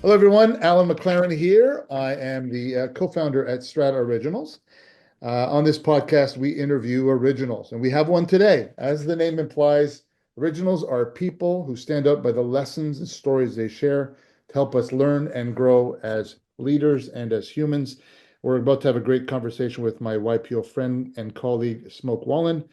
Hello, everyone. Alan McLaren here. I am the co-founder at STRATA Originals. On this podcast, we interview originals, and we have one today. As the name implies, originals are people who stand out by the lessons and stories they share to help us learn and grow as leaders and as humans. We're about to have a great conversation with my YPO friend and colleague, Smoke Wallin.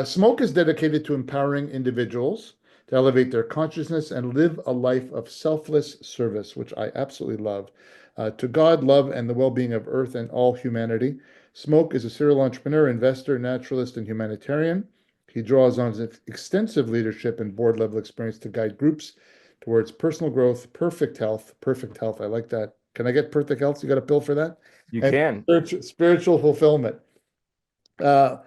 Smoke is dedicated to empowering individuals to elevate their consciousness and live a life of selfless service, which I absolutely love, to God, love, and the well-being of Earth and all humanity. Smoke is a serial entrepreneur, investor, naturalist, and humanitarian. He draws on his extensive leadership and board-level experience to guide groups towards personal growth, perfect health. Perfect health, I like that. Can I get perfect health? You got a pill for that? You And can. spiritual fulfillment. Uh,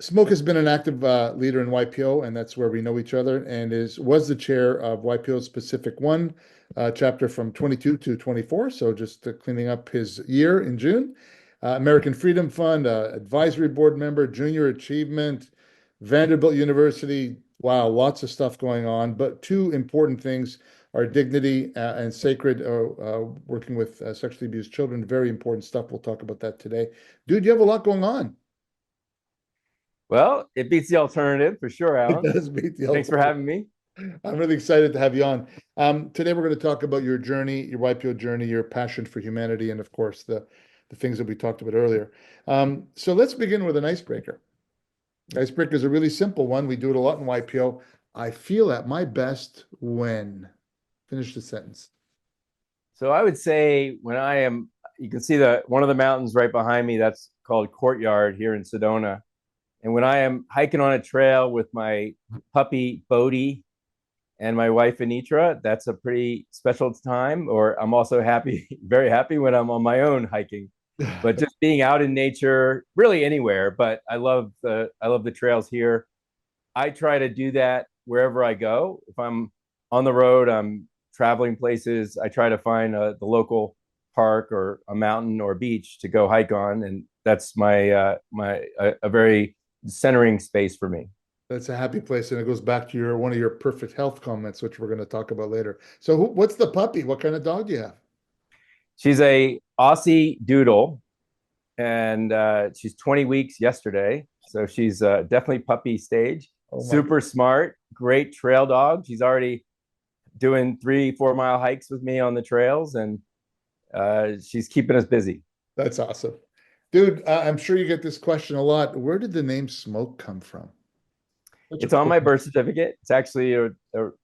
Smoke has been an active leader in YPO, and that's where we know each other, and was the chair of YPO's Pacific One chapter from 22 to 24. So just cleaning up his year in June. American Freedom Fund, advisory board member, junior achievement, Vanderbilt University. Wow, lots of stuff going on. But two important things are dignity and sacred, working with sexually abused children. Very important stuff. We'll talk about that today. Dude, you have a lot going on. Well, it beats the alternative for sure, It Alan. does beat the Thanks for ultimate. having me. I'm really excited to have you on. Today we're going to talk about your journey, your YPO journey, your passion for humanity, and of course the things that we talked about earlier. So let's begin with an icebreaker. Icebreaker is a really simple one. We do it a lot in YPO. I feel at my best when. Finish the sentence. So I would say you can see one of the mountains right behind me. That's called Courtyard here in Sedona. And when I am hiking on a trail with my puppy Bodhi and my wife Anitra, that's a pretty special time. Or I'm also happy, very happy when I'm on my own hiking. But just being out in nature, really anywhere. But I love the trails here. I try to do that wherever I go. If I'm on the road, I'm traveling places. I try to find the local park or a mountain or beach to go hike on, and that's a very centering space for me. That's a happy place, and it goes back to your one of your perfect health comments, which we're going to talk about later. So, what's the puppy? What kind of dog do you have? She's a Aussie Doodle, and she's 20 weeks yesterday, so she's definitely puppy stage. Oh my God, Super smart, great trail dog. She's already doing 3-4 mile hikes with me on the trails, and she's keeping us busy. that's awesome. Dude, I'm sure you get this question a lot. Where did the name Smoke come from? Such a It's on cool my name. birth certificate. It's actually a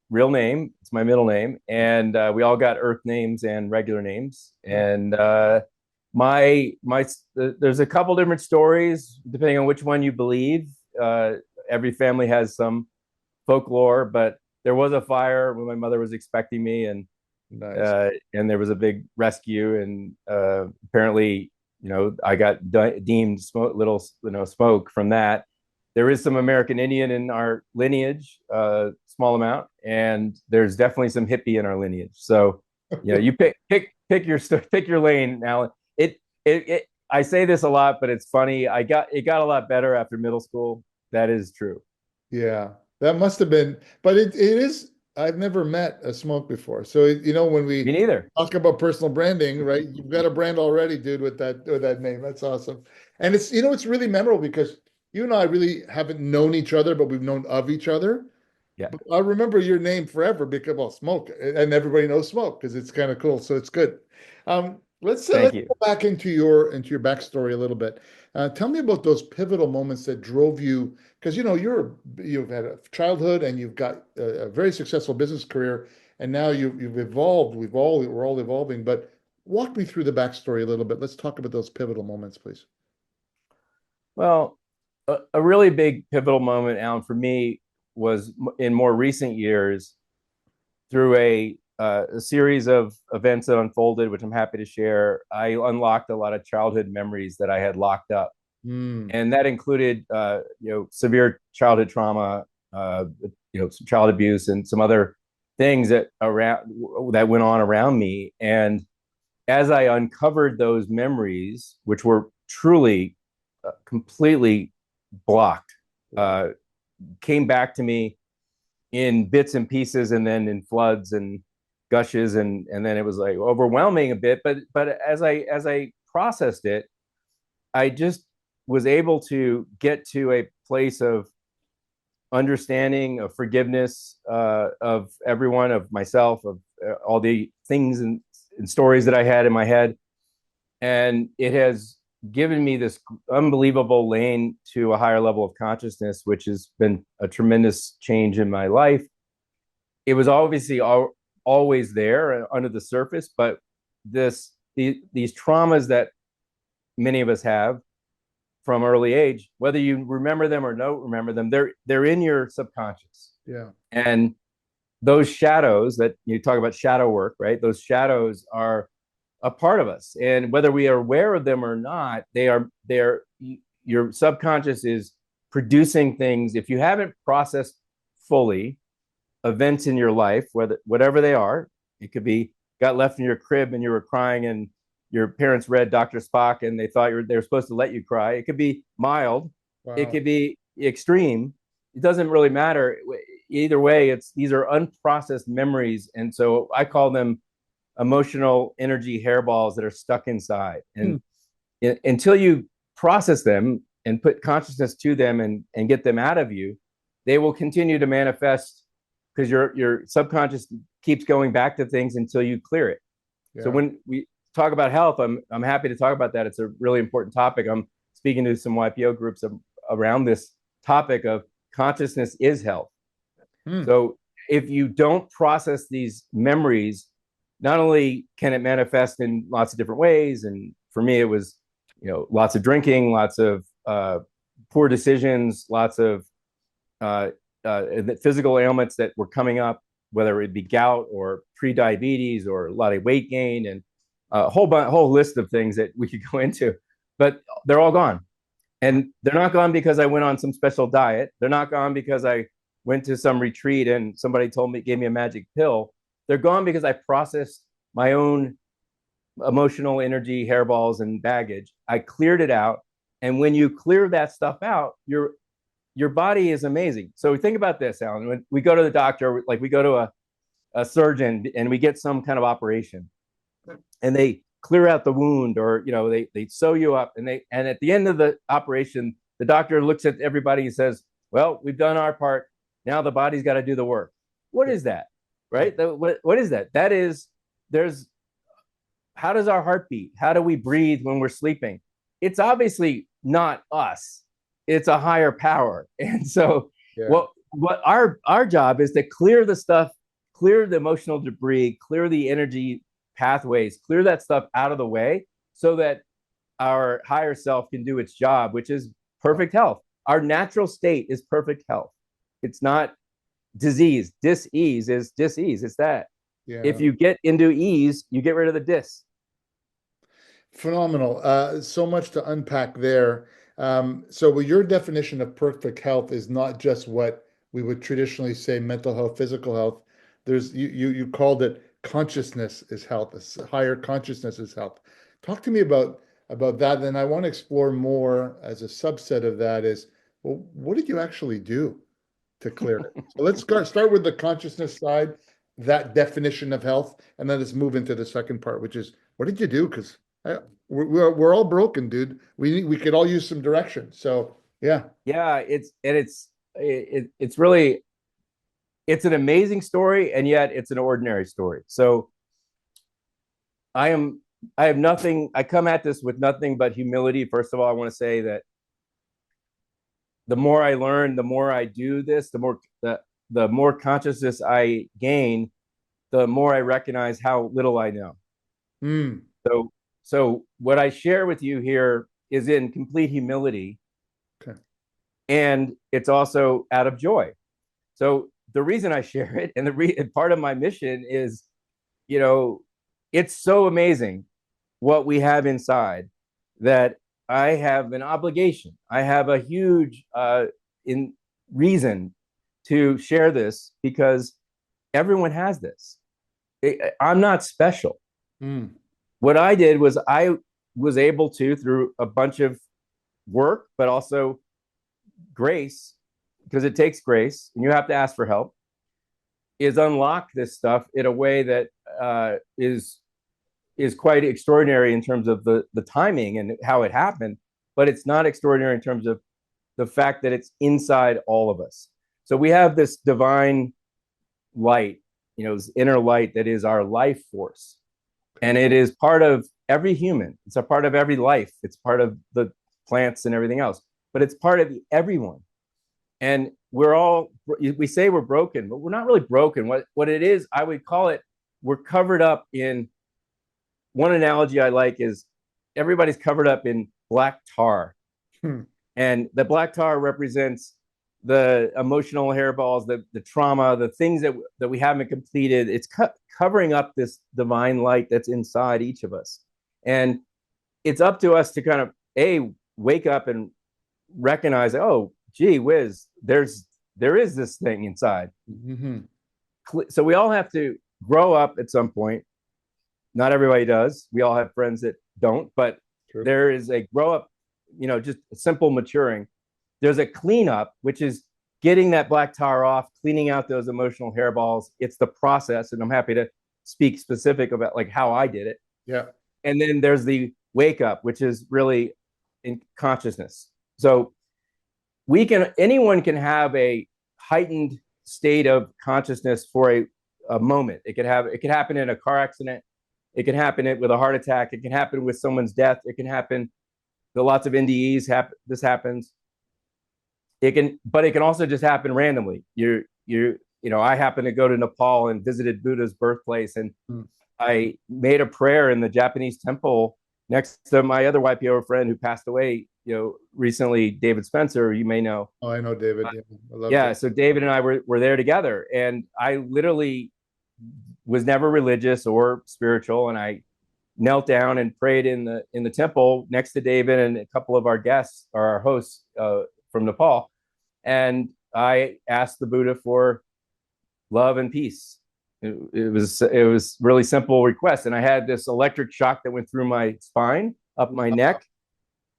real name. It's my middle name, and we all got Earth names and regular names. And there's a couple different stories depending on which one you believe. Every family has some folklore, but there was a fire when my mother was expecting me, Nice. and there was a big rescue, and apparently, I got deemed smoke from that. There is some American Indian in our lineage, small amount, and there's definitely some hippie in our lineage. So, you pick your lane, Alan. I say this a lot, but it's funny. It got a lot better after middle school. That is true. Yeah, that must have been, but it is, I've never met a Smoke before. So, when Me we neither. talk about personal branding, right, you've got a brand already, dude, with that name. That's awesome. And it's really memorable because you and I really haven't known each other, but we've known of each other. Yeah. But I remember your name forever because, well, Smoke, and everybody knows Smoke because it's kind of cool. So it's good. Let's Thank you. go back into your backstory a little bit. Tell me about those pivotal moments that drove you, because you've had a childhood and you've got a very successful business career, and now you've evolved. We're all evolving. But walk me through the backstory a little bit. Let's talk about those pivotal moments, please. Well, a really big pivotal moment, Alan, for me was in more recent years through a series of events that unfolded, which I'm happy to share. I unlocked a lot of childhood memories that I had locked up, Hmm. and that included, severe childhood trauma, some child abuse, and some other things that went on around me. And as I uncovered those memories, which were truly completely blocked, uh, came back to me in bits and pieces and then in floods, and gushes, and then it was like overwhelming a bit. But as I processed it, I just was able to get to a place of understanding, of forgiveness, of everyone, of myself, of all the things and stories that I had in my head. And it has given me this unbelievable lane to a higher level of consciousness, which has been a tremendous change in my life. It was obviously always there under the surface, but these traumas that many of us have from early age, whether you remember them or don't remember them, they're in your subconscious. Yeah. And those shadows that you talk about, shadow work, right? Those shadows are a part of us, and whether we are aware of them or not, they're your subconscious is producing things. If you haven't processed fully events in your life, whatever they are, it could be got left in your crib and you were crying and your parents read Dr. Spock and they thought they were supposed to let you cry. It could be mild. Wow. It could be extreme. It doesn't really matter. Either way, these are unprocessed memories. And so I call them emotional energy hairballs that are stuck inside. And until you process them and put consciousness to them and get them out of you, they will continue to manifest because your subconscious keeps going back to things until you clear it. Yeah. So when we talk about health, I'm happy to talk about that. It's a really important topic. I'm speaking to some YPO groups around this topic of consciousness is health. So if you don't process these memories, not only can it manifest in lots of different ways, and for me it was, lots of drinking, lots of poor decisions, lots of physical ailments that were coming up, whether it be gout or pre-diabetes or a lot of weight gain and a whole list of things that we could go into, but they're all gone. And they're not gone because I went on some special diet. They're not gone because I went to some retreat and somebody gave me a magic pill. They're gone because I processed my own emotional energy, hairballs, and baggage. I cleared it out. And when you clear that stuff out, your body is amazing. So think about this, Alan. When we go to the doctor, like we go to a surgeon and we get some kind of operation and they clear out the wound, or they sew you up, and at the end of the operation, the doctor looks at everybody and says, well, we've done our part. Now the body's got to do the work. What is that? Right? What is that? That is, how does our heart beat? How do we breathe when we're sleeping? It's obviously not us. It's a higher power. And so what our job is to clear the stuff, clear the emotional debris, clear the energy pathways, clear that stuff out of the way so that our higher self can do its job, which is perfect health. Our natural state is perfect health. It's not disease. Dis-ease is dis-ease. It's that. Yeah. If you get into ease, you get rid of the dis. Phenomenal. So much to unpack there. So your definition of perfect health is not just what we would traditionally say mental health, physical health. You called it consciousness is health. Higher consciousness is health. Talk to me about that. Then I want to explore more as a subset of that is, well, what did you actually do to clear it? So let's start with the consciousness side, that definition of health, and then let's move into the second part, which is what did you do? Because we're all broken, dude. We could all use some direction. So yeah. It's really, it's an amazing story, and yet it's an ordinary story. So I have nothing, I come at this with nothing but humility. First of all, I want to say that the more I learn, the more I do this, the more consciousness I gain, the more I recognize how little I know. So what I share with you here is in complete humility. Okay. And it's also out of joy. So the reason I share it, and part of my mission is, it's so amazing what we have inside that I have an obligation. I have a huge reason to share this because everyone has this. I'm not special. What I did was I was able to, through a bunch of work, but also grace, because it takes grace and you have to ask for help, is unlock this stuff in a way that is quite extraordinary in terms of the timing and how it happened, but it's not extraordinary in terms of the fact that it's inside all of us. So we have this divine light, this inner light that is our life force. And it is part of every human. It's a part of every life. It's part of the plants and everything else, but it's part of everyone. And we say we're broken, but we're not really broken. What it is, I would call it, we're covered up in, one analogy I like is everybody's covered up in black tar. And the black tar represents the emotional hairballs, the trauma, the things that we haven't completed. It's covering up this divine light that's inside each of us. And it's up to us to kind of, wake up and recognize, oh, gee whiz, there is this thing inside. Mm-hmm. So we all have to grow up at some point. Not everybody does. We all have friends that don't, but sure. There is a grow up, just a simple maturing. There's a cleanup, which is getting that black tar off, cleaning out those emotional hairballs. It's the process, and I'm happy to speak specific about like how I did it. Yeah. And then there's the wake up, which is really in consciousness. So anyone can have a heightened state of consciousness for a moment. It could happen in a car accident. It can happen with a heart attack. It can happen with someone's death. It can happen. Lots of NDEs this happens. But it can also just happen randomly. I happened to go to Nepal and visited Buddha's birthplace, and I made a prayer in the Japanese temple next to my other YPO friend who passed away, recently, David Spencer, you may know. Oh, I know David. Yeah, I love David. So David and I were there together, and I literally was never religious or spiritual, and I knelt down and prayed in the temple next to David and a couple of our guests, or our hosts from Nepal, and I asked the Buddha for love and peace. It was really simple request, and I had this electric shock that went through my spine, up my neck,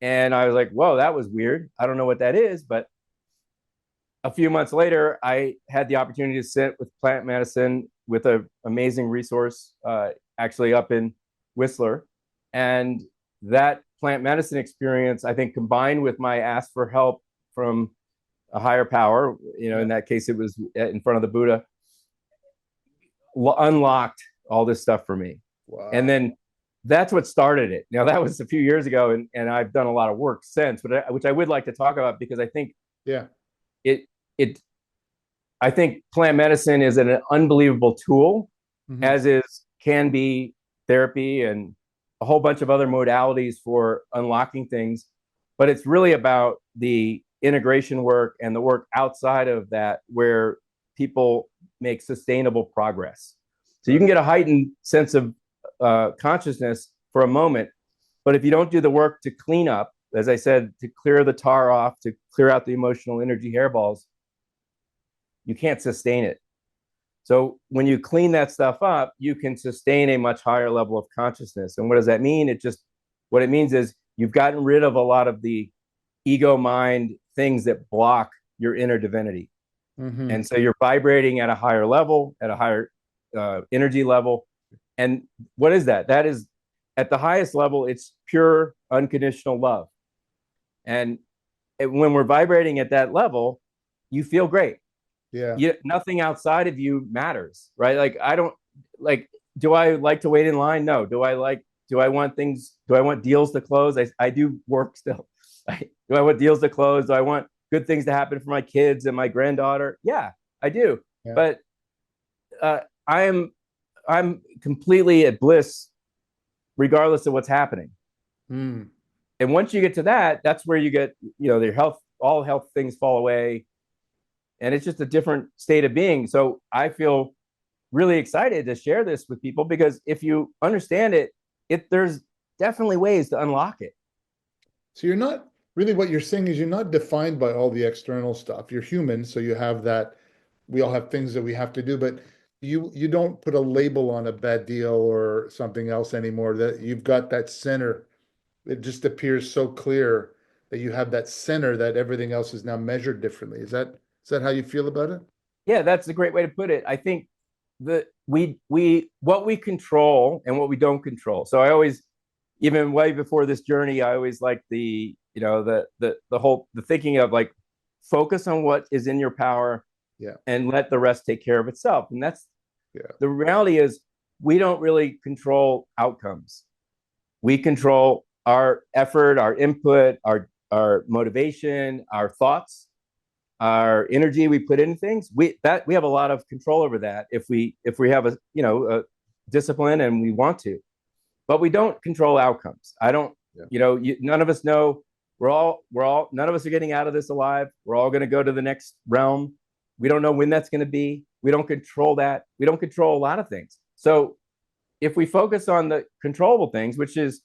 and I was like, "Whoa, that was weird. I don't know what that is." But a few months later, I had the opportunity to sit with plant medicine with an amazing resource, actually up in Whistler, and that plant medicine experience, I think, combined with my ask for help from a higher power, in that case, it was in front of the Buddha, unlocked all this stuff for me. Wow. And then that's what started it. Now, that was a few years ago, and I've done a lot of work since, which I would like to talk about, because I think I think plant medicine is an unbelievable tool, as can be therapy and a whole bunch of other modalities for unlocking things. But it's really about the integration work and the work outside of that, where people make sustainable progress. So you can get a heightened sense of consciousness for a moment, but if you don't do the work to clean up, as I said, to clear the tar off, to clear out the emotional energy hairballs, you can't sustain it. So when you clean that stuff up, you can sustain a much higher level of consciousness. And what does that mean? What it means is you've gotten rid of a lot of the ego mind things that block your inner divinity. And so you're vibrating at a higher level, at a higher energy level. And what is that? That is, at the highest level, it's pure unconditional love. And when we're vibrating at that level, you feel great. Yeah. Nothing outside of you matters, right? Like, do I like to wait in line? No. Do I want deals to close? I do work still. Do I want deals to close? Do I want good things to happen for my kids and my granddaughter? Yeah, I do. Yeah. But I'm completely at bliss regardless of what's happening. And once you get to that, that's where you get, their health, all health things fall away. And it's just a different state of being. So I feel really excited to share this with people, because if you understand it, there's definitely ways to unlock it. So you're not really, what you're saying is you're not defined by all the external stuff. You're human, so you have that. We all have things that we have to do, but you don't put a label on a bad deal or something else anymore. That you've got that center. It just appears so clear that you have that center, that everything else is now measured differently. Is that how you feel about it? Yeah, that's a great way to put it. I think we what we control and what we don't control. So I always, even way before this journey, I always like the, the whole, the thinking of like, focus on what is in your power, Yeah. and let the rest take care of itself. And that's, Yeah. the reality is, we don't really control outcomes. We control our effort, our input, our motivation, our thoughts, our energy we put in things. We have a lot of control over that if we have a discipline and we want to, but we don't control outcomes. I don't. Yeah. None of us know. None of us are getting out of this alive. We're all going to go to the next realm. We don't know when that's going to be. We don't control that. We don't control a lot of things. So if we focus on the controllable things, which is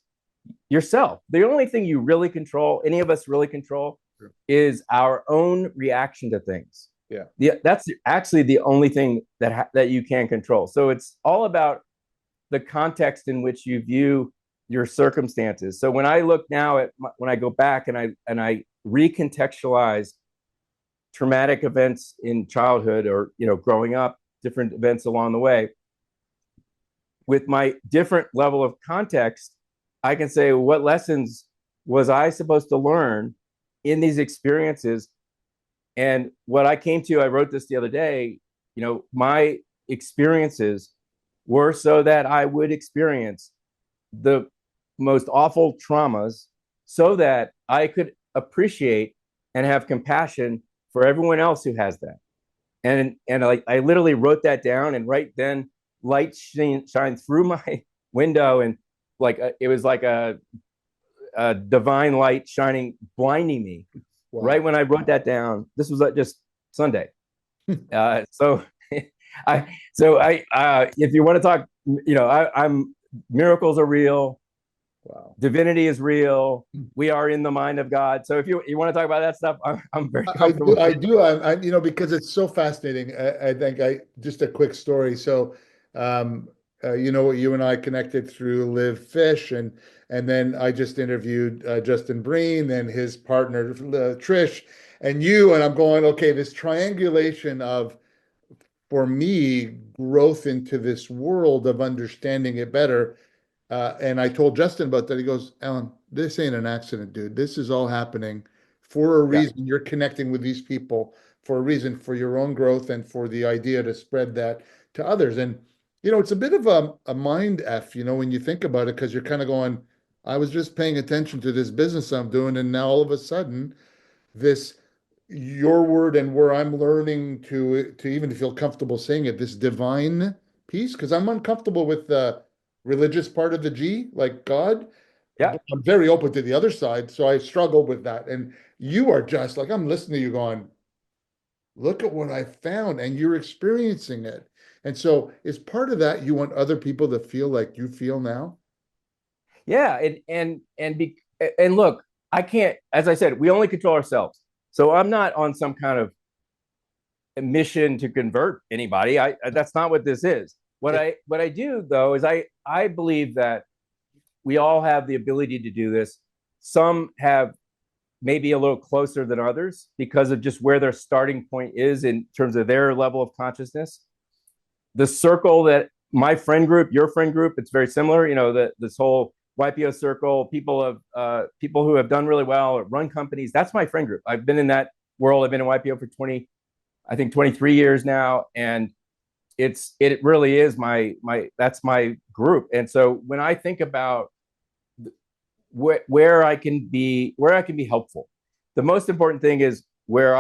yourself, the only thing you really control, any of us really control, Sure. is our own reaction to things. Yeah. That's actually the only thing that you can control. So it's all about the context in which you view your circumstances. So when I look now at when I go back and I recontextualize traumatic events in childhood, or growing up, different events along the way, with my different level of context, I can say, what lessons was I supposed to learn in these experiences? And what I came to, I wrote this the other day, my experiences were so that I would experience the most awful traumas, so that I could appreciate and have compassion for everyone else who has that. And I literally wrote that down, and right then light shined through my window, and it was like a divine light shining, blinding me. Wow. Right when I wrote that down. This was just Sunday. So if you want to talk, I'm miracles are real. Wow. Divinity is real. We are in the mind of God. So if you want to talk about that stuff, I'm very comfortable. I do. Because it's so fascinating. I think just a quick story. So, you and I connected through Live Fish, and then I just interviewed Justin Breen and his partner Trish, and you, and I'm going, okay, this triangulation of, for me, growth into this world of understanding it better. And I told Justin about that. He goes, Alan, this ain't an accident, dude. This is all happening for a reason. Yeah. You're connecting with these people for a reason, for your own growth and for the idea to spread that to others. And, it's a bit of a mind F, when you think about it, because you're kind of going, I was just paying attention to this business I'm doing. And now all of a sudden, this, your word, and where I'm learning to even feel comfortable saying it, this divine piece, because I'm uncomfortable with the religious part of the G, like God. Yeah. But I'm very open to the other side, so I struggle with that. And you are just like, I'm listening to you going, look at what I found, and you're experiencing it. And so is part of that you want other people to feel like you feel now? Yeah, and look, I can't, as I said, we only control ourselves. So I'm not on some kind of mission to convert anybody. That's not what this is. What I do though is I believe that we all have the ability to do this. Some have maybe a little closer than others because of just where their starting point is in terms of their level of consciousness. The circle that my friend group, your friend group, it's very similar. This whole YPO circle, people who have done really well or run companies. That's my friend group. I've been in that world. I've been in YPO for 23 years now, and it really is that's my group. And so when I think about where I can be helpful, the most important thing is where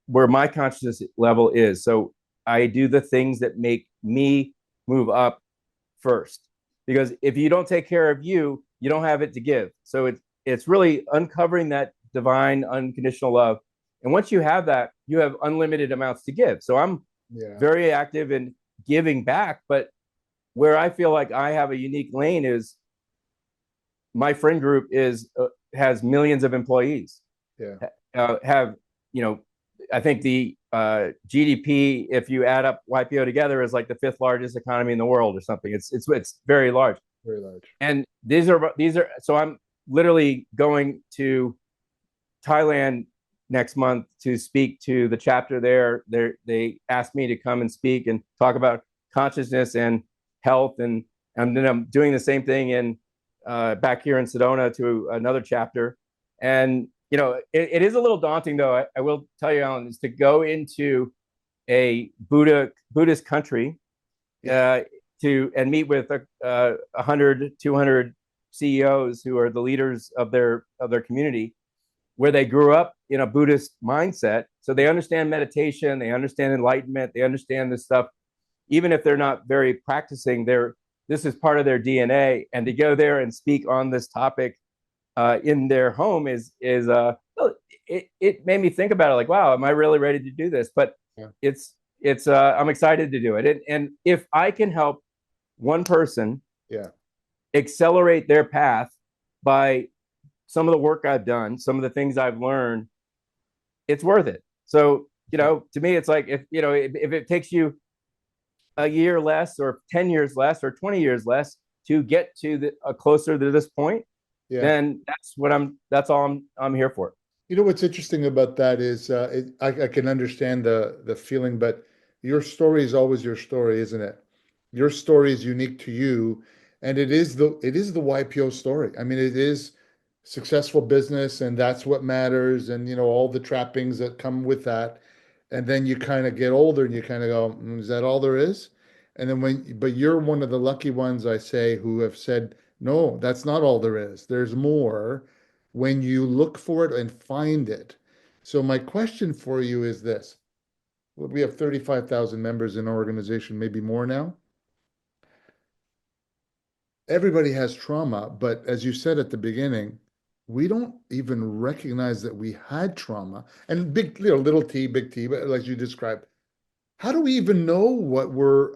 my consciousness level is. So I do the things that make me move up first, because if you don't take care of you, you don't have it to give. So it's really uncovering that divine unconditional love. And once you have that, you have unlimited amounts to give. So I'm very active in giving back, but where I feel like I have a unique lane is my friend group has millions of employees. I think the GDP, if you add up YPO together, is like the 5th largest economy in the world or something. It's very large. Very large. And these are so I'm literally going to Thailand next month to speak to the chapter there. They asked me to come and speak and talk about consciousness and health, and then I'm doing the same thing in back here in Sedona to another chapter. And it is a little daunting, though. I will tell you, Alan, is to go into a Buddhist country and meet with 100, 200 CEOs who are the leaders of their community, where they grew up in a Buddhist mindset. So they understand meditation, they understand enlightenment, they understand this stuff. Even if they're not very practicing, this is part of their DNA. And to go there and speak on this topic in their home it made me think about it, like, wow, am I really ready to do this? But it's I'm excited to do it. And if I can help one person accelerate their path by some of the work I've done, some of the things I've learned, it's worth it. So, to me, it's like, if it takes you a year less or 10 years less or 20 years less to get to closer to this point, then that's all I'm here for. What's interesting about that is I can understand the feeling, but your story is always your story, isn't it? Your story is unique to you, and it is the YPO story. I mean, it is successful business, and that's what matters, and all the trappings that come with that. And then you kind of get older and you kind of go, is that all there is? And then but you're one of the lucky ones, I say, who have said, no, that's not all there is. There's more when you look for it and find it. So my question for you is this. We have 35,000 members in our organization, maybe more now. Everybody has trauma, but as you said at the beginning, we don't even recognize that we had trauma. And big, little t, big T, but like you described, how do we even know what we're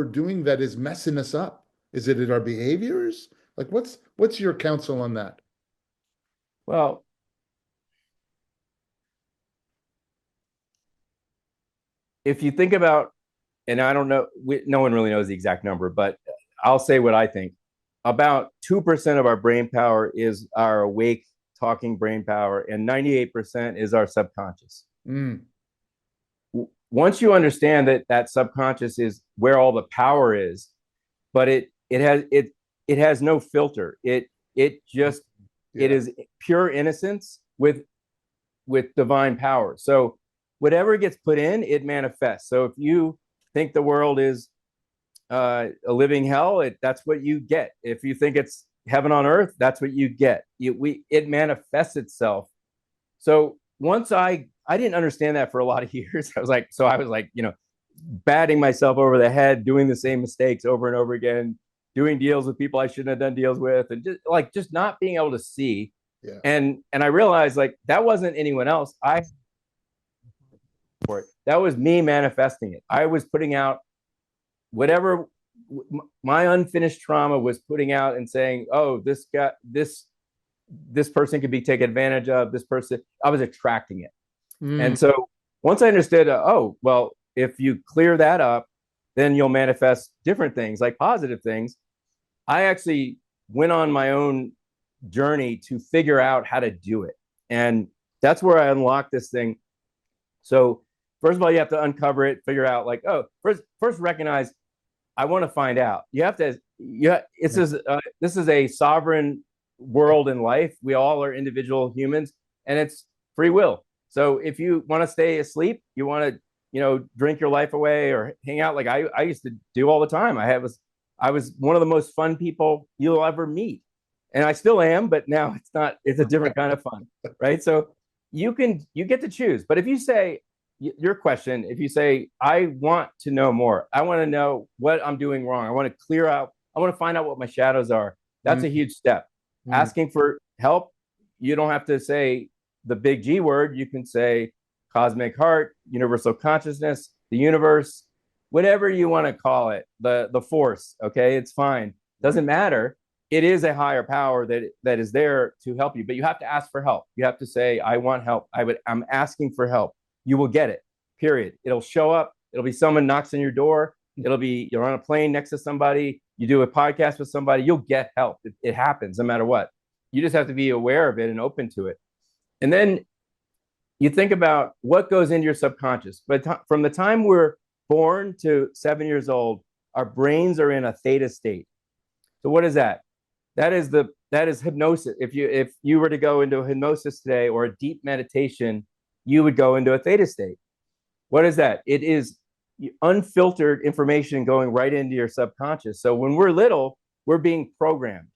doing that is messing us up? Is it in our behaviors? Like, what's your counsel on that? Well, if you think about, and I don't know, no one really knows the exact number, but I'll say what I think. About 2% of our brain power is our awake talking brain power, and 98% is our subconscious. Once you understand that subconscious is where all the power is, but it has no filter. It is pure innocence with divine power. So whatever gets put in, it manifests. So if you think the world is a living hell, that's what you get. If you think it's heaven on earth, that's what you get. It manifests itself. So once I didn't understand that for a lot of years. I was like, batting myself over the head, doing the same mistakes over and over again, doing deals with people I shouldn't have done deals with, and just not being able to see. And I realized, like, that wasn't anyone else. That was me manifesting it. I was putting out whatever my unfinished trauma was putting out and saying, oh, this person could be taken advantage of. This person, I was attracting it. And so once I understood, oh, well, if you clear that up, then you'll manifest different things, like positive things. I actually went on my own journey to figure out how to do it. And that's where I unlocked this thing. So first of all, you have to uncover it, figure out, like, oh, first recognize, I want to find out. You have to, this is a sovereign world in life. We all are individual humans, and it's free will. So if you want to stay asleep, you want to, drink your life away or hang out, like I used to do all the time. I was one of the most fun people you'll ever meet. And I still am, but now it's a different kind of fun, right? So you get to choose. But if you say, your question, if you say, I want to know more, I want to know what I'm doing wrong, I want to clear out, I want to find out what my shadows are, that's a huge step. Asking for help, you don't have to say the big G word. You can say cosmic heart, universal consciousness, the universe, whatever you want to call it, the force. Okay, it's fine. Doesn't matter. It is a higher power that is there to help you, but you have to ask for help. You have to say, I want help. I'm asking for help. You will get it. Period. It'll show up. It'll be someone knocks on your door. It'll be you're on a plane next to somebody. You do a podcast with somebody. You'll get help. It happens no matter what. You just have to be aware of it and open to it. And then you think about what goes into your subconscious. But from the time we're born to 7 years old, our brains are in a theta state. So what is that? That is hypnosis. If you were to go into a hypnosis today or a deep meditation, you would go into a theta state. What is that? It is unfiltered information going right into your subconscious. So when we're little, we're being programmed.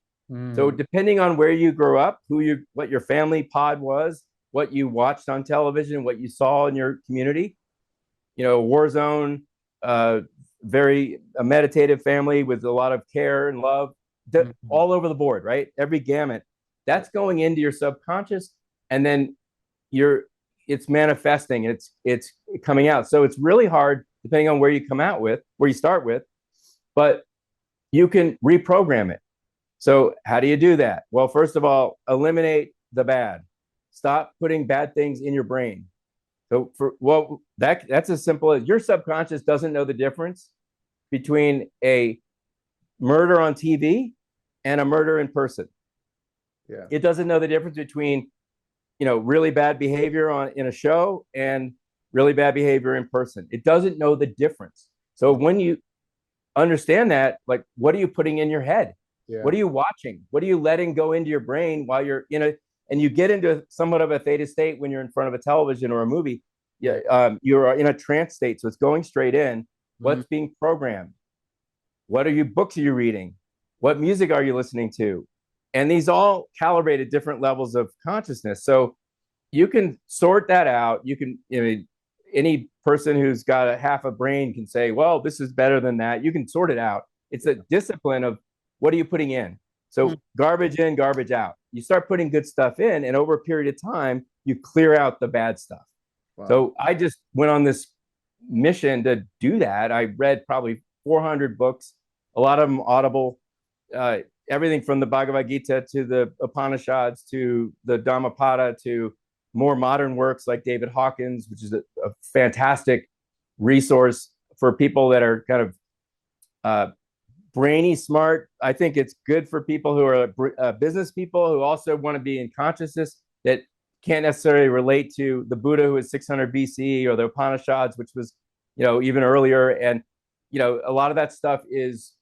So depending on where you grew up, what your family pod was, what you watched on television, what you saw in your community, war zone, very a meditative family with a lot of care and love, all over the board, right? Every gamut that's going into your subconscious, and then it's manifesting, it's coming out. So it's really hard depending on where you start with, but you can reprogram it. So how do you do that? Well, first of all, eliminate the bad. Stop putting bad things in your brain. So that's as simple as your subconscious doesn't know the difference between a murder on TV and a murder in person. Yeah. It doesn't know the difference between, really bad behavior in a show and really bad behavior in person. It doesn't know the difference. So when you understand that, like, what are you putting in your head? Yeah. What are you watching? What are you letting go into your brain while you're and you get into somewhat of a theta state when you're in front of a television or a movie. You're in a trance state, so it's going straight in. What's being programmed? What books are you reading? What music are you listening to? And these all calibrate at different levels of consciousness. So you can sort that out. You can, any person who's got a half a brain can say, well, this is better than that. You can sort it out. It's a discipline of what are you putting in? So garbage in, garbage out. You start putting good stuff in, and over a period of time, you clear out the bad stuff. Wow. So I just went on this mission to do that. I read probably 400 books, a lot of them audible, everything from the Bhagavad Gita to the Upanishads to the Dhammapada to more modern works like David Hawkins, which is a fantastic resource for people that are kind of brainy smart. I think it's good for people who are business people who also want to be in consciousness that can't necessarily relate to the Buddha who was 600 BC or the Upanishads, which was, even earlier. And, a lot of that stuff is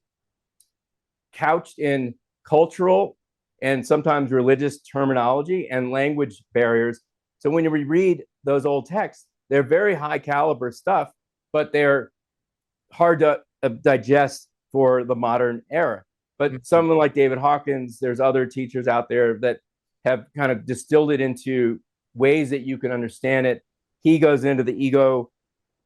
couched in cultural and sometimes religious terminology and language barriers. So when you reread those old texts, they're very high caliber stuff, but they're hard to digest for the modern era. But someone like David Hawkins, there's other teachers out there that have kind of distilled it into ways that you can understand it. He goes into the ego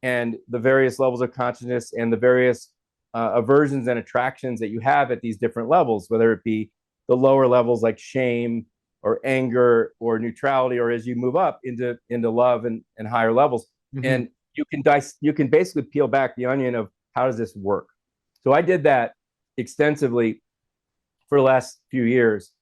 and the various levels of consciousness and the various aversions and attractions that you have at these different levels, whether it be the lower levels like shame or anger or neutrality, or as you move up into love and higher levels. And you can basically peel back the onion of how does this work. So I did that extensively for the last few years,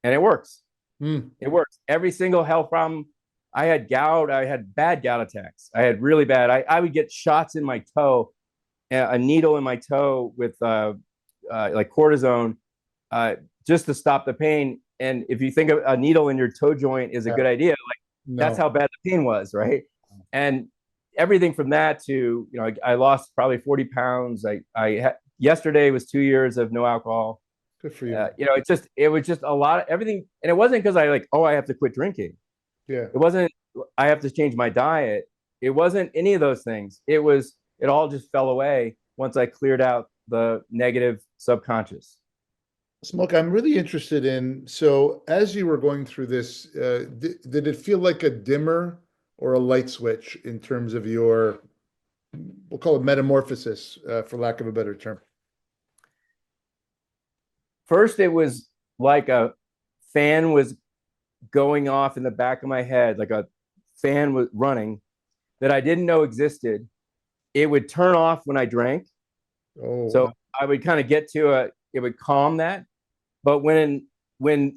and it works. It works. Every single health problem. I had gout. I had bad gout attacks. I had really bad. I would get shots in my toe, a needle in my toe with like cortisone, just to stop the pain. And if you think of a needle in your toe joint is a good idea, that's how bad the pain was, right? And everything from that to, I lost probably 40 pounds. Yesterday was 2 years of no alcohol. Good for you. It was just a lot of everything. And it wasn't because I have to quit drinking. Yeah. It wasn't, I have to change my diet. It wasn't any of those things. It all just fell away once I cleared out the negative subconscious. Smoke, I'm really interested in, so as you were going through this, did it feel like a dimmer or a light switch in terms of your, we'll call it metamorphosis, for lack of a better term? First, it was like a fan was going off in the back of my head, like a fan was running that I didn't know existed. It would turn off when I drank. Oh. So I would kind of get to it would calm that. But when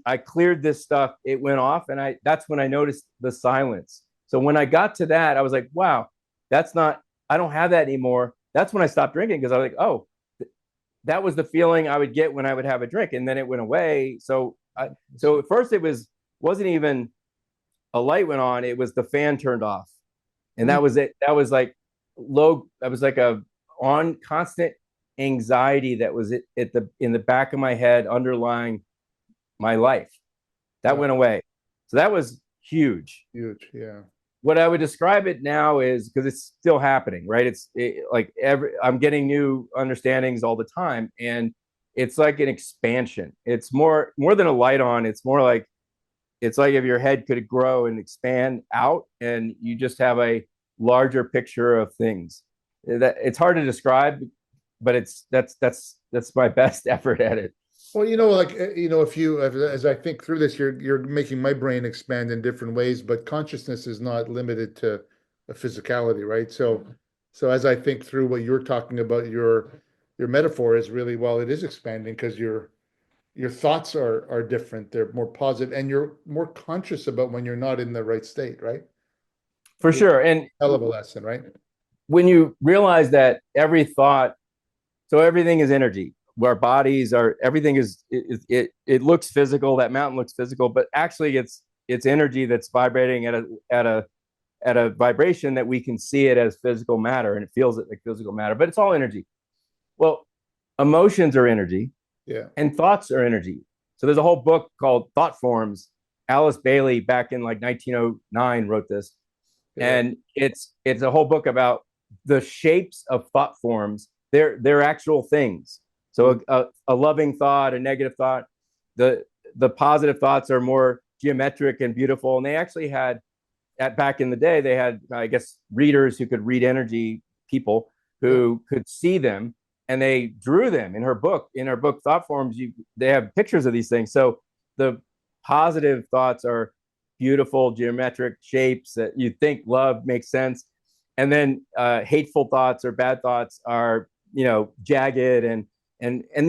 I cleared this stuff, it went off, and that's when I noticed the silence. So when I got to that, I was like, wow, I don't have that anymore. That's when I stopped drinking, because I was like, oh, that was the feeling I would get when I would have a drink, and then it went away. So at first it wasn't even a light went on, it was the fan turned off. And that was it. That was like low, I was like a on constant anxiety that was at the in the back of my head underlying my life. That Yeah. went away. So that was huge. Huge. Yeah. What I would describe it now is because it's still happening, right? Like I'm getting new understandings all the time, and it's like an expansion. It's more than a light on. It's like if your head could grow and expand out, and you just have a larger picture of things. That it's hard to describe, but that's my best effort at it. Well, like if you as I think through this, you're making my brain expand in different ways, but consciousness is not limited to a physicality, right? So as I think through what you're talking about, your metaphor is really, well, it is expanding because your thoughts are different. They're more positive, and you're more conscious about when you're not in the right state, right? For Which is sure. And a hell of a lesson, right? when you realize that every thought, so everything is energy. Our bodies are everything is it looks physical. That mountain looks physical, but actually it's energy that's vibrating at a vibration that we can see it as physical matter, and it feels it like physical matter, but it's all energy. Well, emotions are energy, Yeah. and thoughts are energy. So there's a whole book called Thought Forms. Alice Bailey, back in like 1909, wrote this, Yeah. and it's a whole book about the shapes of thought forms. They're actual things. So a loving thought, a negative thought, the positive thoughts are more geometric and beautiful. And they actually had at back in the day, they had, I guess, readers who could read energy, people Yeah. who could see them, and they drew them in her book. In her book, Thought Forms, they have pictures of these things. So the positive thoughts are beautiful geometric shapes that you think love makes sense, and then hateful thoughts or bad thoughts are jagged and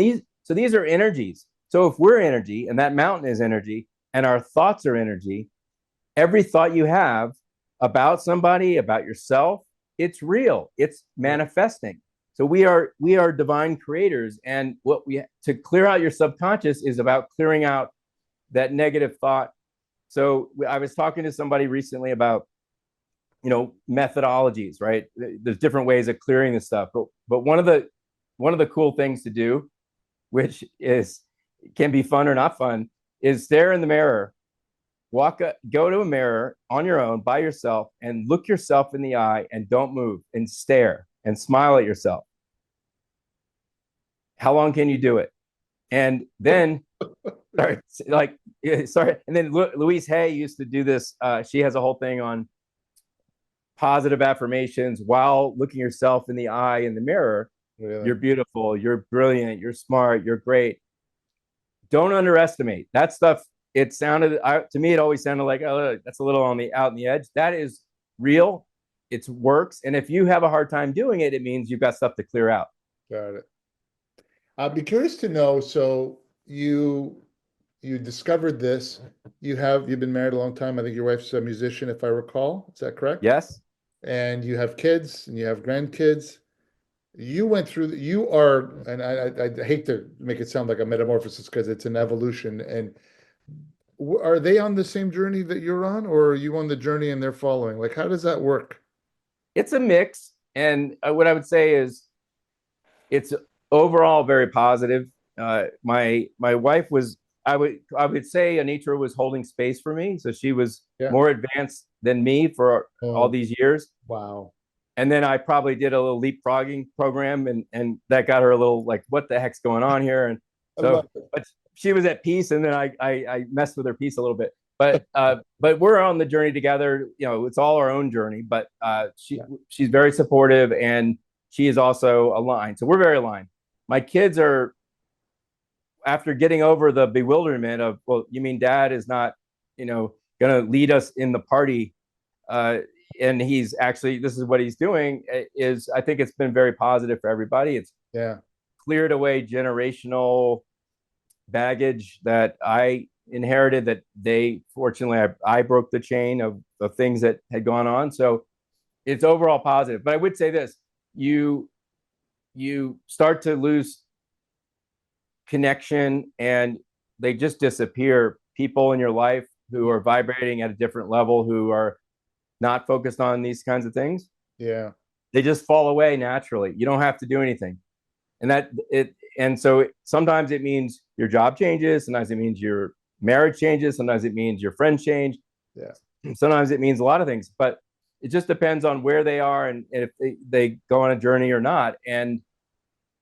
these are energies. So if we're energy and that mountain is energy and our thoughts are energy, every thought you have about somebody, about yourself, it's real, it's Yeah. manifesting. So we are divine creators, and what we to clear out your subconscious is about clearing out that negative thought. So I was talking to somebody recently about methodologies, right? There's different ways of clearing this stuff, but one of the cool things to do, which is can be fun or not fun, is stare in the mirror. Go to a mirror on your own by yourself and look yourself in the eye and don't move and stare and smile at yourself. How long can you do it? And then sorry. And then Louise Hay used to do this. She has a whole thing on positive affirmations while looking yourself in the eye in the mirror. Really. You're beautiful, you're brilliant, you're smart, you're great. Don't underestimate that stuff. It sounded to me, it always sounded like, oh, that's a little on the out in the edge. That is real. It works. And if you have a hard time doing it, it means you've got stuff to clear out. Got it. I'd be curious to know, so you discovered this. You've been married a long time. I think your wife's a musician, if I recall. Is that correct? Yes. And you have kids and you have grandkids. You went through, you are, and I hate to make it sound like a metamorphosis because it's an evolution. And are they on the same journey that you're on, or are you on the journey and they're following? Like, how does that work? It's a mix. And what I would say is it's overall very positive. My wife was, I would say Anitra was holding space for me. So she was Yeah. more advanced than me for all Oh, these years. wow. And then I probably did a little leapfrogging program, and that got her a little like, what the heck's going on here? And I love so, it. but she was at peace, and then I messed with her peace a little bit. But we're on the journey together. It's all our own journey. But Yeah. she's very supportive, and she is also aligned. So we're very aligned. My kids are, after getting over the bewilderment of, well, you mean dad is not, going to lead us in the party, uh, and he's actually, this is what he's doing, is I think it's been very positive for everybody. It's Yeah. cleared away generational baggage that I inherited, that they fortunately I broke the chain of things that had gone on. So it's overall positive. But I would say this: you start to lose connection, and they just disappear. People in your life who are vibrating at a different level, who are not focused on these kinds of things, Yeah. they just fall away naturally. You don't have to do anything. And sometimes it means your job changes, sometimes it means your marriage changes, sometimes it means your friends change. Yeah. Sometimes it means a lot of things, but it just depends on where they are and if they go on a journey or not. And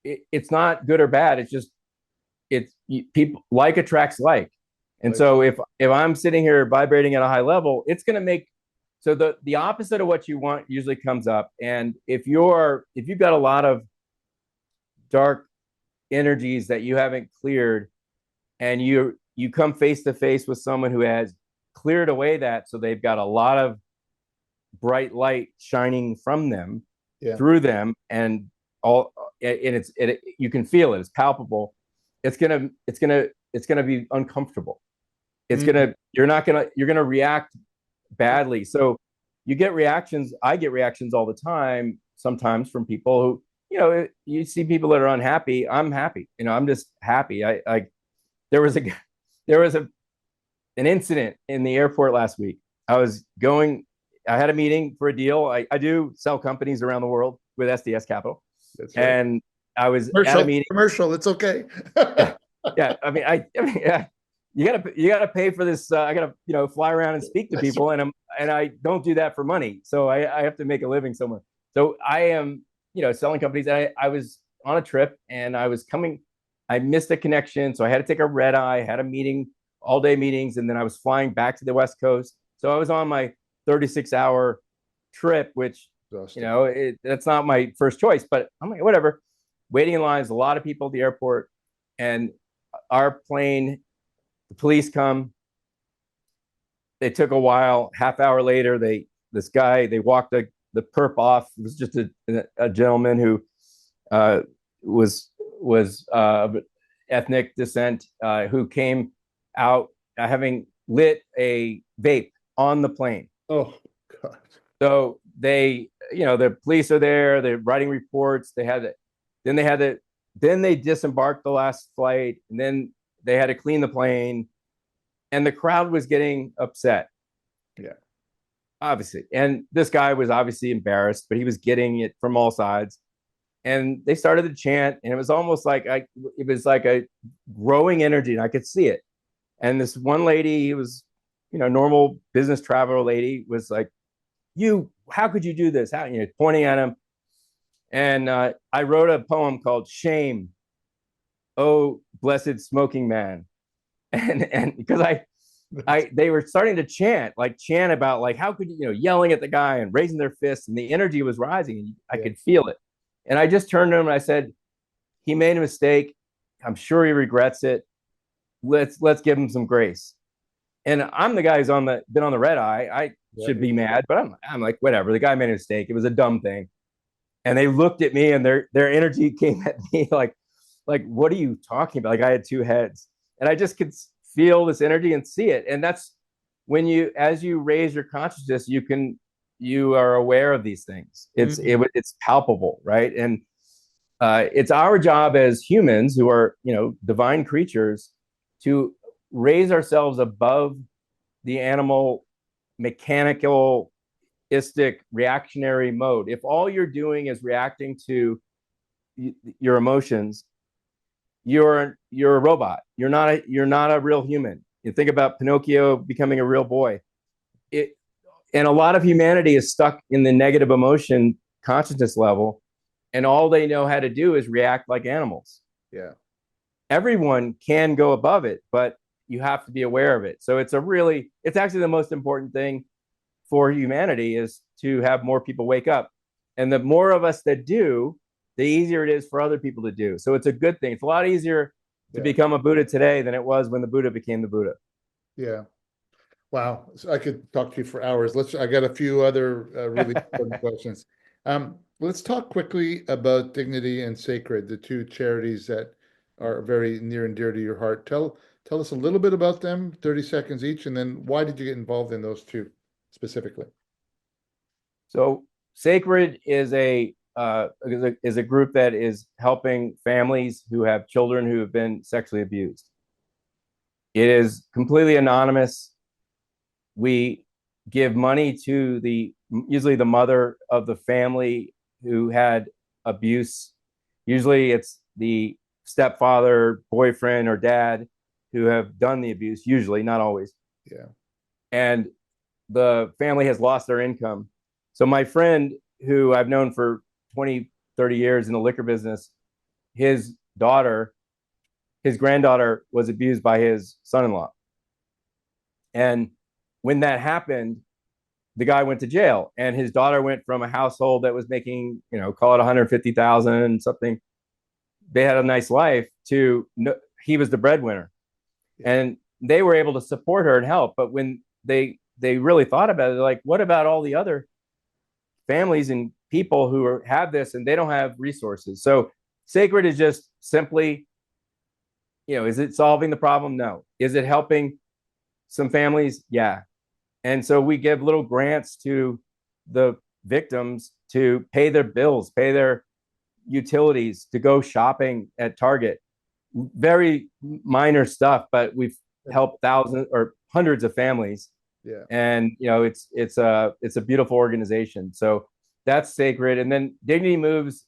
it's not good or bad. It's just people like attracts like. And so if I'm sitting here vibrating at a high level, it's going to make so the opposite of what you want usually comes up. And if you've got a lot of dark energies that you haven't cleared, and you come face to face with someone who has cleared away that, so they've got a lot of bright light shining from them, through them, and you can feel it, it's palpable. It's gonna be uncomfortable. You're gonna react badly. So you get reactions. I get reactions all the time, sometimes from people who, you see people that are unhappy. I'm happy. I'm just happy. There was an incident in the airport last week. I had a meeting for a deal. I do sell companies around the world with SDS Capital. That's right. And I was at a meeting. Commercial, it's okay. Yeah. I mean, you gotta pay for this. I gotta, fly around and speak to people, and I don't do that for money. So I have to make a living somewhere. So I am, selling companies. And I was on a trip, and I missed a connection. So I had to take a red eye, had a meeting, all day meetings. And then I was flying back to the West Coast. So I was on my 36-hour trip, which, that's not my first choice, but I'm like, whatever. Waiting in lines, a lot of people at the airport, and our plane, the police come. They took a while. Half hour later, they walked the perp off. It was just a gentleman who was of ethnic descent, who came out having lit a vape on the plane. Oh God! So the police are there. They're writing reports. Then they disembarked the last flight, and then they had to clean the plane, and the crowd was getting upset. Yeah, obviously. And this guy was obviously embarrassed, but he was getting it from all sides. And they started to chant, and it was almost like it was like a growing energy, and I could see it. And this one lady, it was, normal business traveler lady, was like, how could you do this? How, pointing at him. And I wrote a poem called Shame, Oh Blessed Smoking Man. And because they were starting to chant about like, how could you, yelling at the guy and raising their fists, and the energy was rising, and I could feel it. And I just turned to him and I said, he made a mistake. I'm sure he regrets it. Let's give him some grace. And I'm the guy who's been on the red eye. I should be mad, but I'm like, whatever. The guy made a mistake. It was a dumb thing. And they looked at me, and their energy came at me like, what are you talking about? Like I had two heads, and I just could feel this energy and see it. And that's when as you raise your consciousness, you are aware of these things. It's palpable, right? And it's our job as humans, who are, divine creatures, to raise ourselves above the animal, mechanical, reactionary mode. If all you're doing is reacting to your emotions, you're a robot. You're not a real human. You think about Pinocchio becoming a real boy. And a lot of humanity is stuck in the negative emotion consciousness level, and all they know how to do is react like animals. Yeah. Everyone can go above it, but you have to be aware of it. So it's actually the most important thing for humanity, is to have more people wake up. And the more of us that do, the easier it is for other people to do. So it's a good thing. It's a lot easier to become a Buddha today than it was when the Buddha became the Buddha. Yeah. Wow. So I could talk to you for hours. I got a few other really important questions. Let's talk quickly about Dignity and Sacred, the two charities that are very near and dear to your heart. Tell us a little bit about them, 30 seconds each, and then why did you get involved in those two specifically? So Sacred is a group that is helping families who have children who have been sexually abused. It is completely anonymous. We give money to usually the mother of the family who had abuse. Usually it's the stepfather, boyfriend, or dad who have done the abuse, usually, not always. Yeah. And the family has lost their income. So my friend, who I've known for 20, 30 years in the liquor business, his daughter, his granddaughter was abused by his son-in-law. And when that happened, the guy went to jail, and his daughter went from a household that was making, call it 150,000 something. They had a nice life to he was the breadwinner, Yeah. and they were able to support her and help. But when they really thought about it, they're like, what about all the other families and people who have this and they don't have resources? So sacred is just simply, is it solving the problem? No. Is it helping some families? Yeah. And so we give little grants to the victims to pay their bills, pay their utilities, to go shopping at Target. Very minor stuff, but we've helped thousands or hundreds of families. Yeah. And it's a beautiful organization. So that's sacred. And then DignityMoves,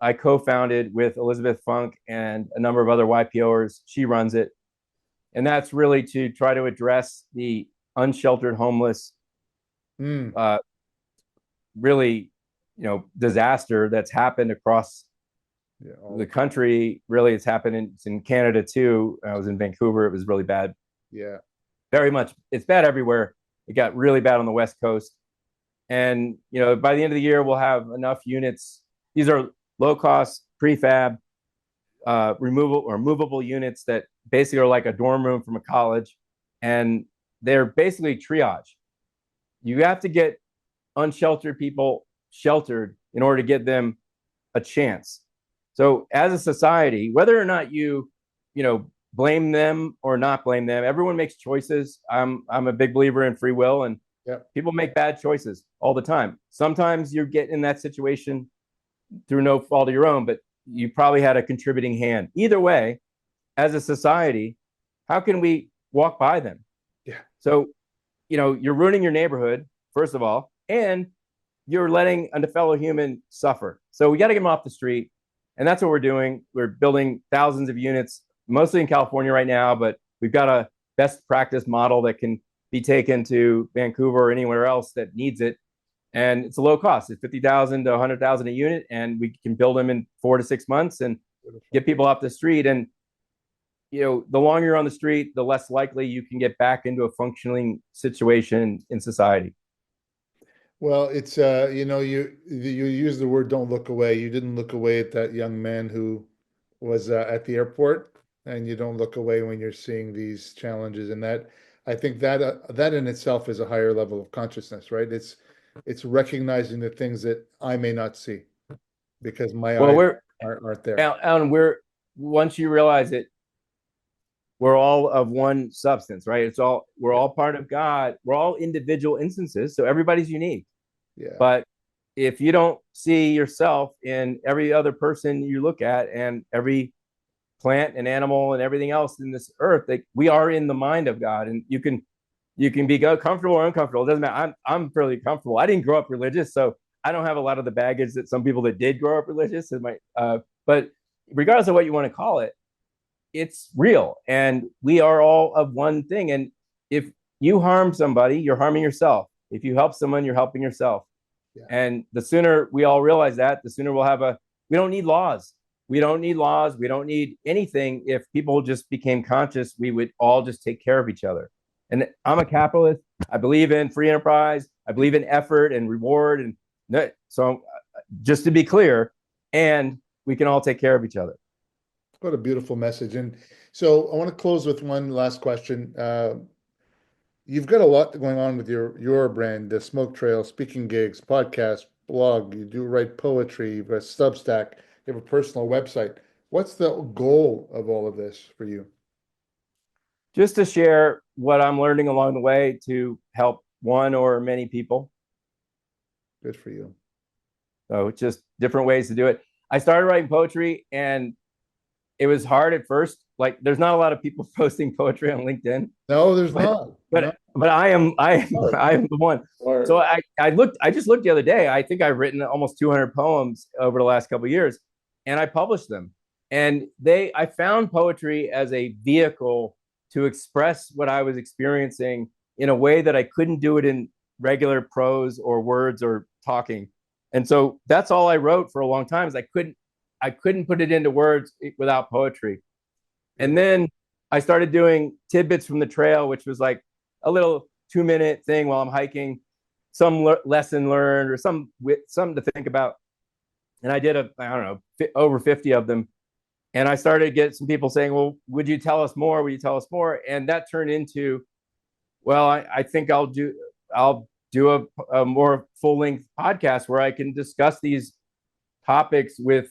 I co-founded with Elizabeth Funk and a number of other YPOers. She runs it. And that's really to try to address the unsheltered homeless, really, disaster that's happened across the country. Really, it's happened in Canada too. I was in Vancouver. It was really bad. Yeah. Very much. It's bad everywhere. It got really bad on the West Coast. And, by the end of the year, we'll have enough units. These are low cost prefab, movable units that basically are like a dorm room from a college. And they're basically triage. You have to get unsheltered people sheltered in order to get them a chance. So as a society, whether or not you blame them or not blame them, everyone makes choices. I'm a big believer in free will, and people make bad choices all the time. Sometimes you get in that situation through no fault of your own, but you probably had a contributing hand. Either way, as a society, how can we walk by them? Yeah. So, you're ruining your neighborhood, first of all, and you're letting a fellow human suffer. So we got to get them off the street. And that's what we're doing. We're building thousands of units, mostly in California right now, but we've got a best practice model that can be taken to Vancouver or anywhere else that needs it. And it's a low cost. It's 50,000 to 100,000 a unit, and we can build them in 4 to 6 months and get people off the street. And the longer you're on the street, the less likely you can get back into a functioning situation in society. Well, it's you use the word "don't look away." You didn't look away at that young man who was at the airport, and you don't look away when you're seeing these challenges. And that, I think that in itself is a higher level of consciousness, right? It's recognizing the things that I may not see because my eyes aren't there. And once you realize it, we're all of one substance, right? We're all part of God. We're all individual instances, so everybody's unique. Yeah. But if you don't see yourself in every other person you look at and every plant and animal and everything else in this earth, we are in the mind of God, and you can be comfortable or uncomfortable. It doesn't matter. I'm fairly comfortable. I didn't grow up religious, so I don't have a lot of the baggage that some people that did grow up religious but regardless of what you want to call it, it's real, and we are all of one thing. And if you harm somebody, you're harming yourself. If you help someone, you're helping yourself. Yeah. And the sooner we all realize that, the sooner we'll have we don't need laws. We don't need laws. We don't need anything. If people just became conscious, we would all just take care of each other. And I'm a capitalist. I believe in free enterprise. I believe in effort and reward. And so just to be clear, and we can all take care of each other. What a beautiful message. And so I want to close with one last question. You've got a lot going on with your brand, the Smoke Trail, speaking gigs, podcast, blog. You do write poetry, you've got Substack, you have a personal website. What's the goal of all of this for you? Just to share what I'm learning along the way to help one or many people. Good for you. So just different ways to do it. I started writing poetry, and it was hard at first. Like, there's not a lot of people posting poetry on LinkedIn. No, there's not. But No. but Or, I am the one. So or I just looked the other day. I think I've written almost 200 poems over the last couple of years, and I published them. And I found poetry as a vehicle to express what I was experiencing in a way that I couldn't do it in regular prose or words or talking. And so that's all I wrote for a long time is I couldn't put it into words without poetry. And then I started doing tidbits from the trail, which was like a little 2 minute thing while I'm hiking, some lesson learned or something to think about. And I did I don't know, over 50 of them. And I started to get some people saying, well, would you tell us more? Would you tell us more? And that turned into, well, I think I'll do a more full length podcast where I can discuss these topics with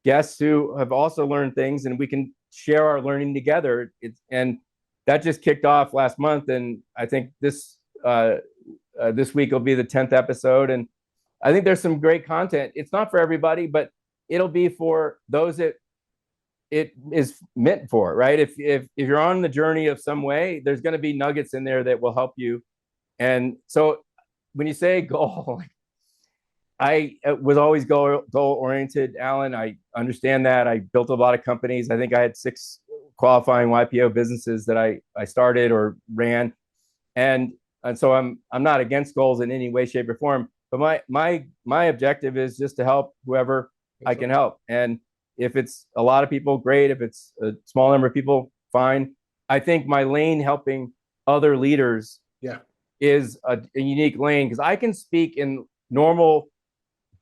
guests who have also learned things and we can share our learning together. And that just kicked off last month. And I think this week will be the 10th episode. And I think there's some great content. It's not for everybody, but it'll be for those that it is meant for, right? If you're on the journey of some way, there's going to be nuggets in there that will help you. And so when you say goal, I was always goal oriented, Alan. I understand that. I built a lot of companies. I think I had 6 qualifying YPO businesses that I started or ran, and so I'm not against goals in any way, shape, or form. But my objective is just to help whoever I can help. And if it's a lot of people, great. If it's a small number of people, fine. I think my lane helping other leaders is a unique lane because I can speak in normal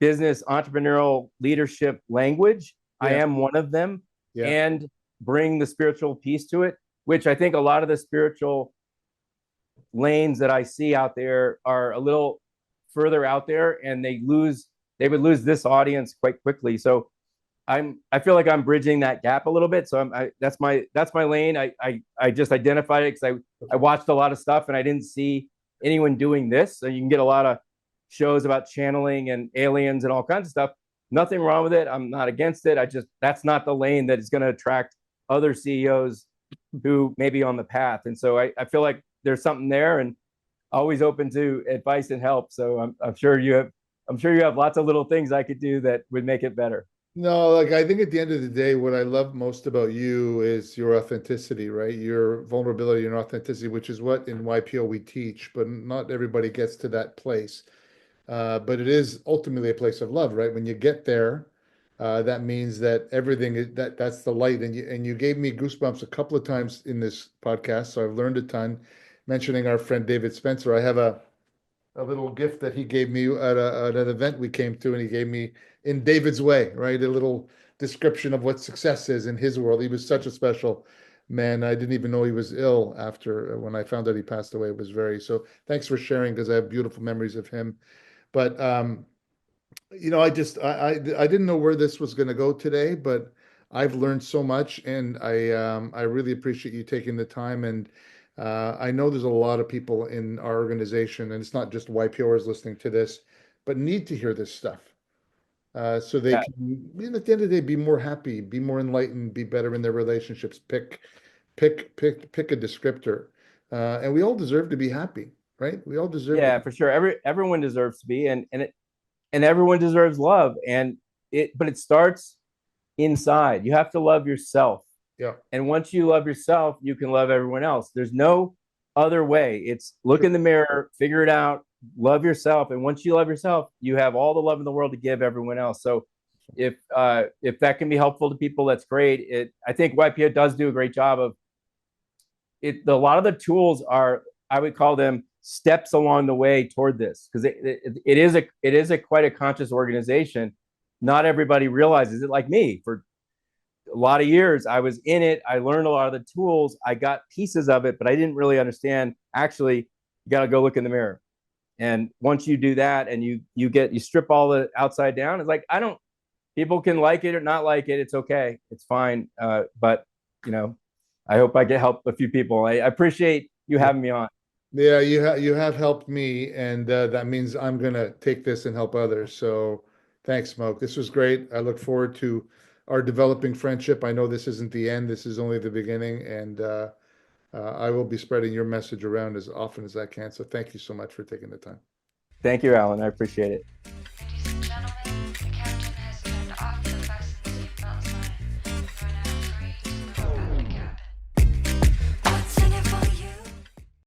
business entrepreneurial leadership language. I am one of them, and bring the spiritual piece to it, which I think a lot of the spiritual lanes that I see out there are a little further out there, and they would lose this audience quite quickly. So I feel like I'm bridging that gap a little bit. So that's my lane. I just identified it because I watched a lot of stuff and I didn't see anyone doing this. So you can get a lot of shows about channeling and aliens and all kinds of stuff. Nothing wrong with it. I'm not against it. That's not the lane that is going to attract other CEOs who may be on the path. And so I feel like there's something there, and always open to advice and help. So I'm sure you have lots of little things I could do that would make it better. No, like I think at the end of the day, what I love most about you is your authenticity, right? Your vulnerability and authenticity, which is what in YPO we teach, but not everybody gets to that place. But it is ultimately a place of love, right? When you get there, that means that everything that's the light. And you gave me goosebumps a couple of times in this podcast, so I've learned a ton. Mentioning our friend David Spencer, I have a little gift that he gave me at an event we came to, and he gave me in David's way, right? A little description of what success is in his world. He was such a special man. I didn't even know he was ill after when I found out he passed away. It was very so. Thanks for sharing because I have beautiful memories of him. But I didn't know where this was going to go today, but I've learned so much, and I really appreciate you taking the time. And I know there's a lot of people in our organization, and it's not just YPOers listening to this, but need to hear this stuff so they Yeah, can, at the end of the day, be more happy, be more enlightened, be better in their relationships. Pick a descriptor, and we all deserve to be happy, right? We all deserve to. yeah, for sure. Everyone deserves to be, and everyone deserves love, but it starts inside. You have to love yourself. Yeah. And once you love yourself, you can love everyone else. There's no other way. It's look in the mirror, figure it out, love yourself. And once you love yourself, you have all the love in the world to give everyone else. So if that can be helpful to people, that's great. I think YPO does do a great job of it. A lot of the tools are, I would call them steps along the way toward this, because it is a quite a conscious organization. Not everybody realizes it, like me. For a lot of years I was in it, I learned a lot of the tools, I got pieces of it, but I didn't really understand. Actually, you got to go look in the mirror, and once you do that and you strip all the outside down, it's like, I don't, people can like it or not like it, it's okay, it's fine. But you know, I hope I get help a few people. I appreciate you having me on. Yeah, you have helped me, and that means I'm gonna take this and help others. So thanks, Smoke. This was great. I look forward to our developing friendship. I know this isn't the end. This is only the beginning, and I will be spreading your message around as often as I can. So thank you so much for taking the time. Thank you, Alan. I appreciate it.